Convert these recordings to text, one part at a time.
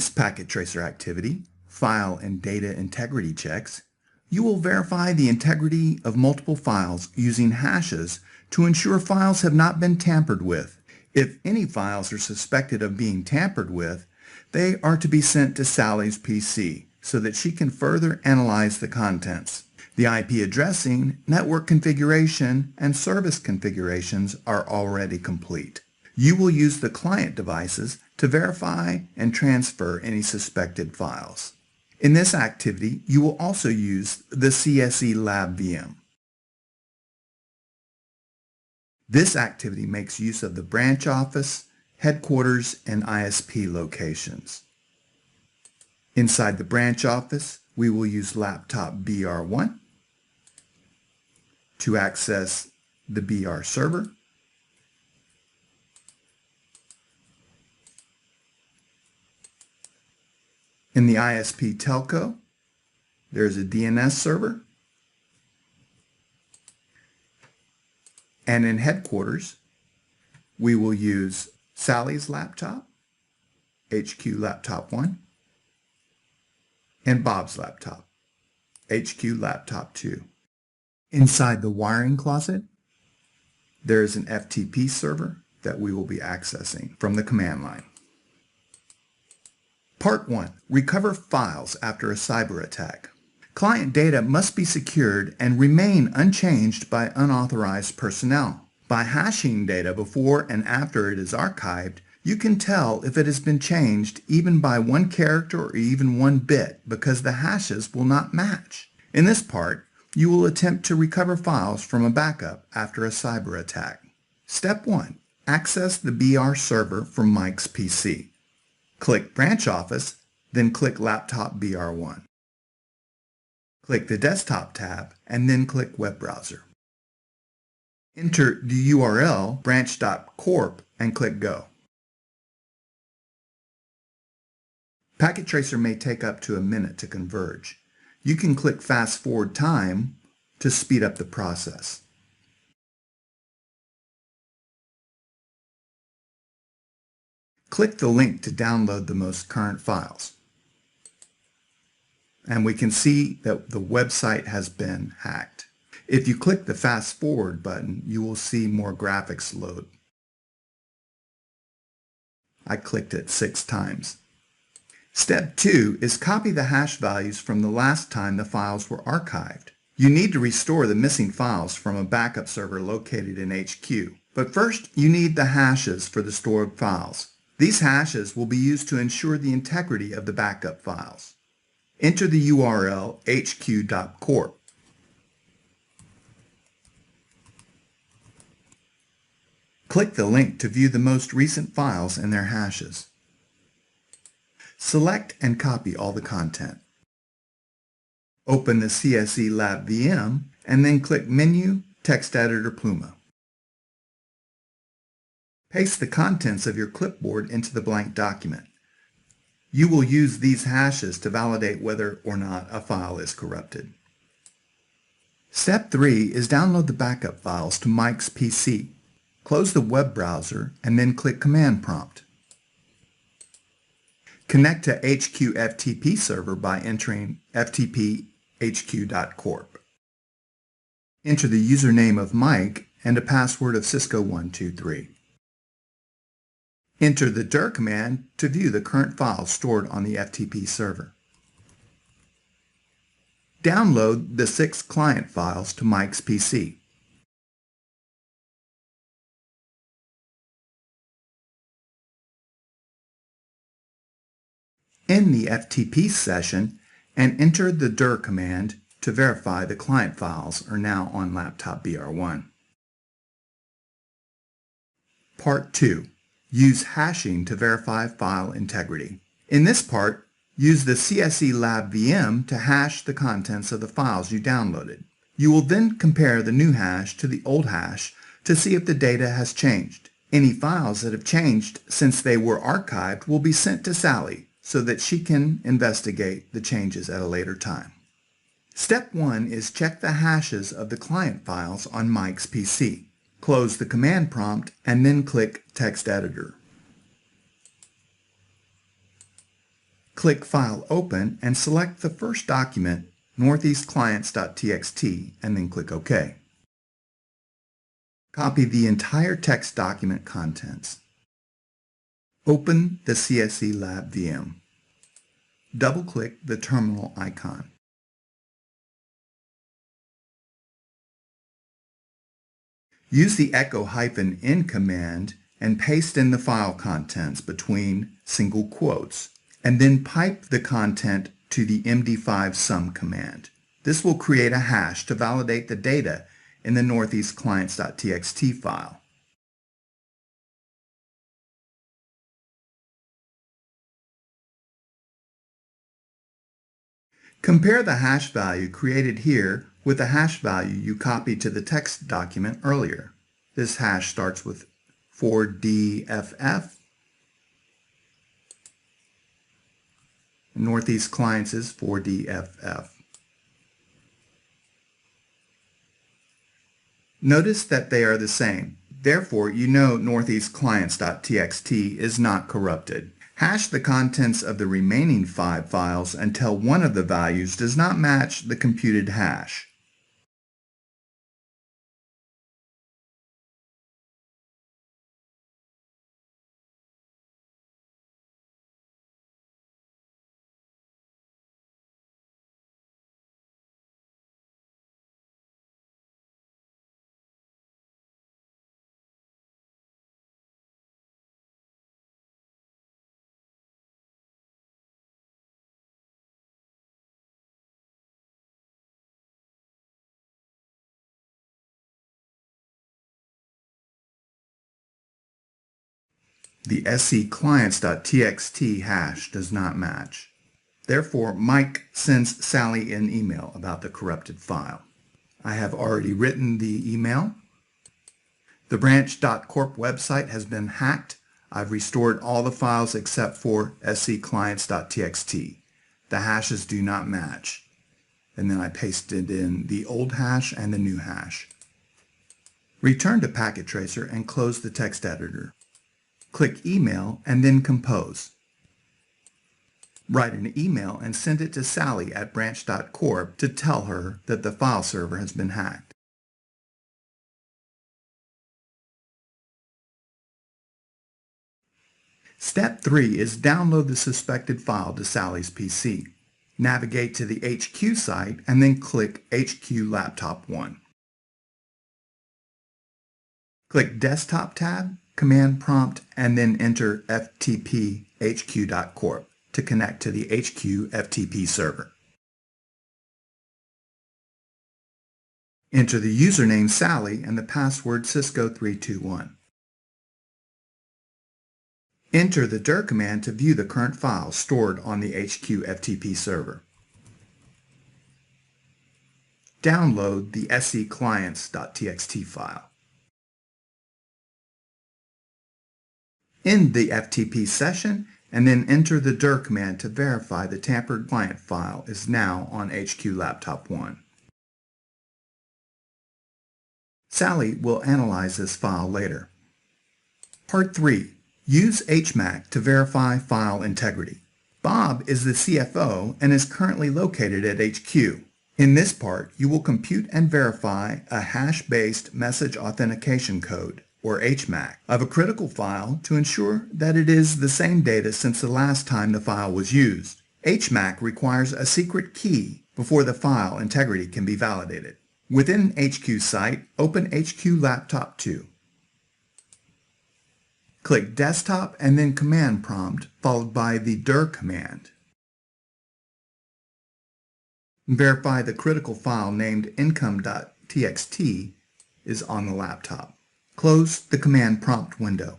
this packet tracer activity, file and data integrity checks, you will verify the integrity of multiple files using hashes to ensure files have not been tampered with. If any files are suspected of being tampered with, they are to be sent to Sally's PC so that she can further analyze the contents. The IP addressing, network configuration, and service configurations are already complete. You will use the client devices to verify and transfer any suspected files. In this activity, you will also use the CSE Lab VM. This activity makes use of the branch office, headquarters, and ISP locations. Inside the branch office, we will use laptop BR1 to access the BR server. In the ISP telco, there's a DNS server. And in headquarters, we will use Sally's laptop, HQ laptop 1, and Bob's laptop, HQ laptop 2. Inside the wiring closet, there is an FTP server that we will be accessing from the command line. Part 1. Recover files after a cyber attack. Client data must be secured and remain unchanged by unauthorized personnel. By hashing data before and after it is archived, you can tell if it has been changed even by one character or even one bit because the hashes will not match. In this part, you will attempt to recover files from a backup after a cyber attack. Step 1. Access the BR server from Mike's PC. Click Branch Office, then click Laptop BR1. Click the Desktop tab, and then click Web Browser. Enter the URL branch.corp and click Go. Packet Tracer may take up to a minute to converge. You can click Fast Forward Time to speed up the process. Click the link to download the most current files. And we can see that the website has been hacked. If you click the Fast Forward button, you will see more graphics load. I clicked it 6 times. Step 2 is copy the hash values from the last time the files were archived. You need to restore the missing files from a backup server located in HQ. But first, you need the hashes for the stored files. These hashes will be used to ensure the integrity of the backup files. Enter the URL hq.corp. Click the link to view the most recent files and their hashes. Select and copy all the content. Open the CSE Lab VM and then click Menu, Text Editor Pluma. Paste the contents of your clipboard into the blank document. You will use these hashes to validate whether or not a file is corrupted. Step 3 is download the backup files to Mike's PC. Close the web browser and then click Command Prompt. Connect to HQ FTP server by entering ftp hq.corp. Enter the username of Mike and a password of Cisco123. Enter the dir command to view the current files stored on the FTP server. Download the 6 client files to Mike's PC. End the FTP session and enter the dir command to verify the client files are now on laptop BR1. Part 2. Use hashing to verify file integrity. In this part, use the CSE Lab VM to hash the contents of the files you downloaded. You will then compare the new hash to the old hash to see if the data has changed. Any files that have changed since they were archived will be sent to Sally so that she can investigate the changes at a later time. Step 1 is check the hashes of the client files on Mike's PC. Close the command prompt and then click Text Editor. Click File Open and select the first document, northeastclients.txt, and then click OK. Copy the entire text document contents. Open the CSE Lab VM. Double-click the terminal icon. Use the echo-n command and paste in the file contents between single quotes, and then pipe the content to the MD5 sum command. This will create a hash to validate the data in the northeastclients.txt file. Compare the hash value created here with the hash value you copied to the text document earlier. This hash starts with 4DFF. Northeast Clients is 4DFF. Notice that they are the same. Therefore, you know northeastclients.txt is not corrupted. Hash the contents of the remaining 5 files until one of the values does not match the computed hash. The sclients.txt hash does not match. Therefore, Mike sends Sally an email about the corrupted file. I have already written the email. The branch.corp website has been hacked. I've restored all the files except for sclients.txt. The hashes do not match. And then I pasted in the old hash and the new hash. Return to Packet Tracer and close the text editor. Click Email and then Compose. Write an email and send it to Sally at branch.corp to tell her that the file server has been hacked. Step 3 is download the suspected file to Sally's PC. Navigate to the HQ site and then click HQ Laptop 1. Click Desktop tab, Command Prompt, and then enter ftp hq.corp to connect to the HQ FTP server. Enter the username Sally and the password Cisco321. Enter the dir command to view the current file stored on the HQ FTP server. Download the sclients.txt file. End the FTP session and then enter the dir command to verify the tampered client file is now on HQ Laptop 1. Sally will analyze this file later. Part 3. Use HMAC to verify file integrity. Bob is the CFO and is currently located at HQ. In this part, you will compute and verify a hash-based message authentication code, or HMAC, of a critical file to ensure that it is the same data since the last time the file was used. HMAC requires a secret key before the file integrity can be validated. Within HQ site, open HQ Laptop 2. Click Desktop and then Command Prompt, followed by the dir command. Verify the critical file named income.txt is on the laptop. Close the Command Prompt window.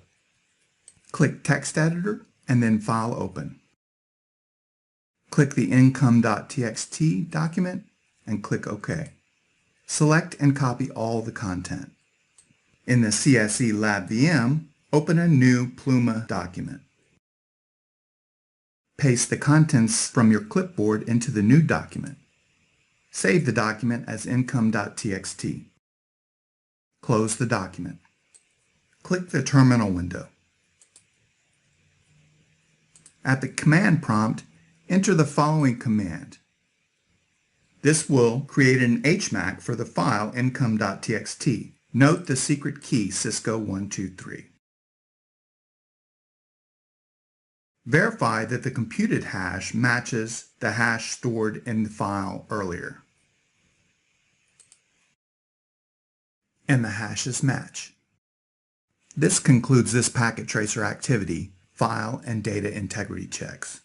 Click Text Editor and then File Open. Click the income.txt document and click OK. Select and copy all the content. In the CSE Lab VM, open a new Pluma document. Paste the contents from your clipboard into the new document. Save the document as income.txt. Close the document. Click the terminal window. At the command prompt, enter the following command. This will create an HMAC for the file income.txt. Note the secret key Cisco123. Verify that the computed hash matches the hash stored in the file earlier. And the hashes match. This concludes this packet tracer activity, file and data integrity checks.